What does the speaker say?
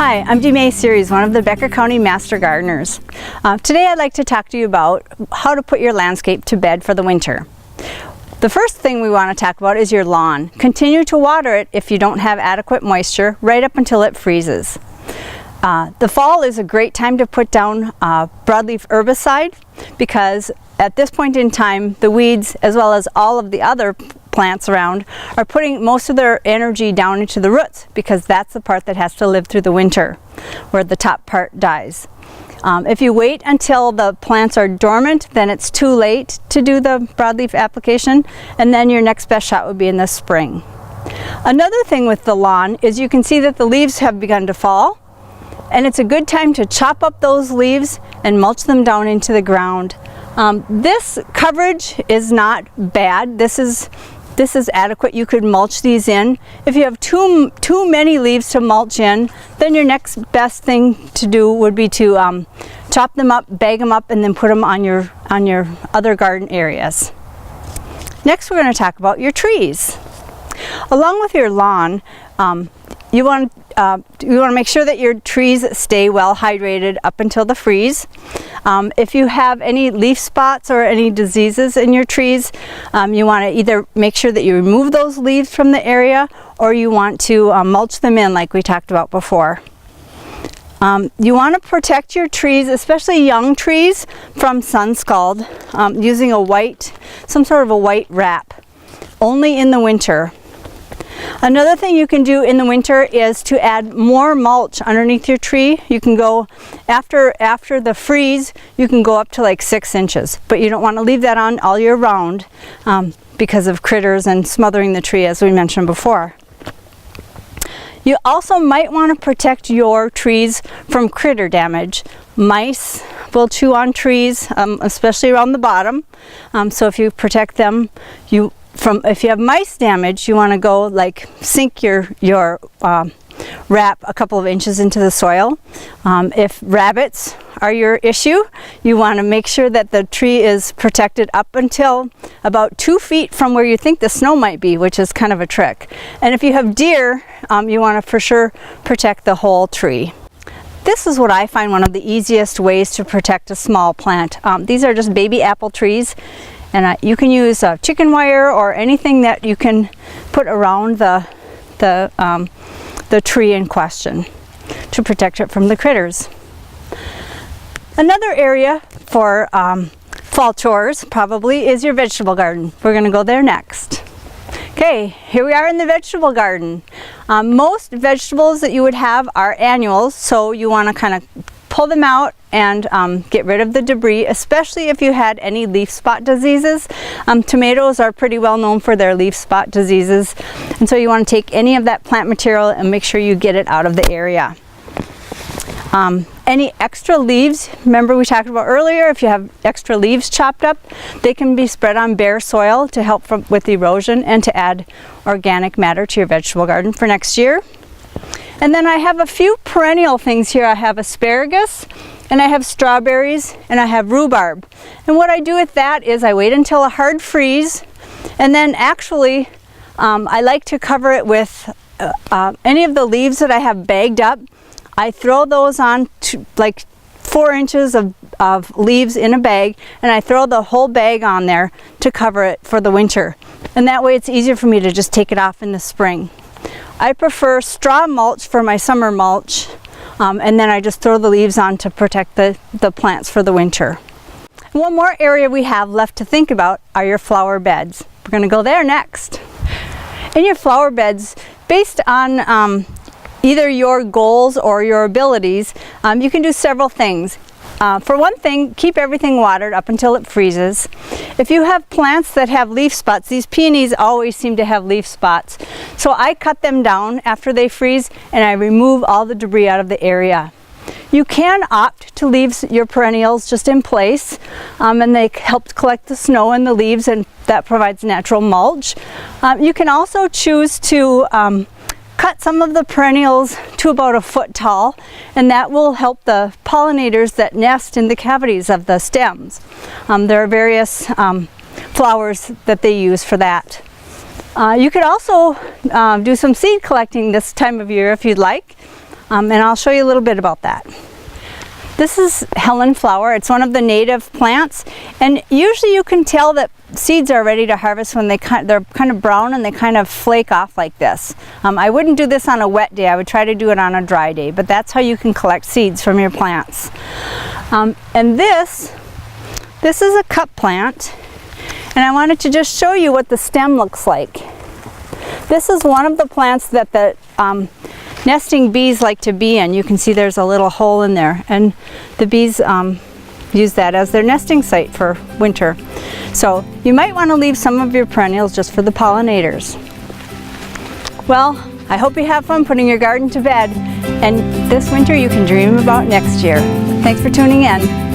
Hi, I'm Dee May Series, one of the Becker County Master Gardeners. Today I'd like to talk to you about how to put your landscape to bed for the winter. The first thing we want to talk about is your lawn. Continue to water it if you don't have adequate moisture right up until it freezes. The fall is a great time to put down broadleaf herbicide because at this point in time the weeds, as well as all of the other plants around, are putting most of their energy down into the roots because that's the part that has to live through the winter, where the top part dies. If you wait until the plants are dormant, then it's too late to do the broadleaf application, and then your next best shot would be in the spring. Another thing with the lawn is you can see that the leaves have begun to fall, and it's a good time to chop up those leaves and mulch them down into the ground. This coverage is not bad. This is adequate. You could mulch these in. If you have too many leaves to mulch in, then your next best thing to do would be to chop them up, bag them up, and then put them on your other garden areas. Next, we're going to talk about your trees. Along with your lawn, you want to make sure that your trees stay well hydrated up until the freeze. If you have any leaf spots or any diseases in your trees, you want to either make sure that you remove those leaves from the area, or you want to mulch them in like we talked about before. You want to protect your trees, especially young trees, from sun scald using some sort of a white wrap, only in the winter. Another thing you can do in the winter is to add more mulch underneath your tree. You can go, after the freeze, you can go up to like 6 inches, but you don't want to leave that on all year round because of critters and smothering the tree, as we mentioned before. You also might want to protect your trees from critter damage. Mice will chew on trees, especially around the bottom, so if you protect them, if you have mice damage, you want to go sink your wrap a couple of inches into the soil. If rabbits are your issue, you want to make sure that the tree is protected up until about 2 feet from where you think the snow might be, which is kind of a trick. And if you have deer, you want to for sure protect the whole tree. This is what I find one of the easiest ways to protect a small plant. These are just baby apple trees. And you can use chicken wire or anything that you can put around the tree in question to protect it from the critters. Another area for fall chores probably is your vegetable garden. We're going to go there next. Okay, here we are in the vegetable garden. Most vegetables that you would have are annuals, so you want to kind of pull them out and get rid of the debris, especially if you had any leaf spot diseases. Tomatoes are pretty well known for their leaf spot diseases, and so you want to take any of that plant material and make sure you get it out of the area. Any extra leaves, remember we talked about earlier, if you have extra leaves chopped up, they can be spread on bare soil to help with erosion and to add organic matter to your vegetable garden for next year. And then I have a few perennial things here. I have asparagus, and I have strawberries, and I have rhubarb. And what I do with that is I wait until a hard freeze, and then actually I like to cover it with any of the leaves that I have bagged up. I throw those on to like 4 inches of leaves in a bag, and I throw the whole bag on there to cover it for the winter. And that way it's easier for me to just take it off in the spring. I prefer straw mulch for my summer mulch, and then I just throw the leaves on to protect the plants for the winter. One more area we have left to think about are your flower beds. We're going to go there next. In your flower beds, based on either your goals or your abilities, you can do several things. For one thing, keep everything watered up until it freezes. If you have plants that have leaf spots, these peonies always seem to have leaf spots, so I cut them down after they freeze and I remove all the debris out of the area. You can opt to leave your perennials just in place, and they help collect the snow and the leaves, and that provides natural mulch. You can also choose to cut some of the perennials to about a foot tall, and that will help the pollinators that nest in the cavities of the stems. There are various flowers that they use for that. You could also do some seed collecting this time of year if you'd like. and I'll show you a little bit about that. This is Helen flower. It's one of the native plants, and usually you can tell that seeds are ready to harvest when they're kind of brown and they kind of flake off like this. I wouldn't do this on a wet day. I would try to do it on a dry day, but that's how you can collect seeds from your plants. And this is a cup plant, and I wanted to just show you what the stem looks like. This is one of the plants that the nesting bees like to be in. You can see there's a little hole in there, and the bees use that as their nesting site for winter. So you might want to leave some of your perennials just for the pollinators. Well, I hope you have fun putting your garden to bed, and this winter you can dream about next year. Thanks for tuning in.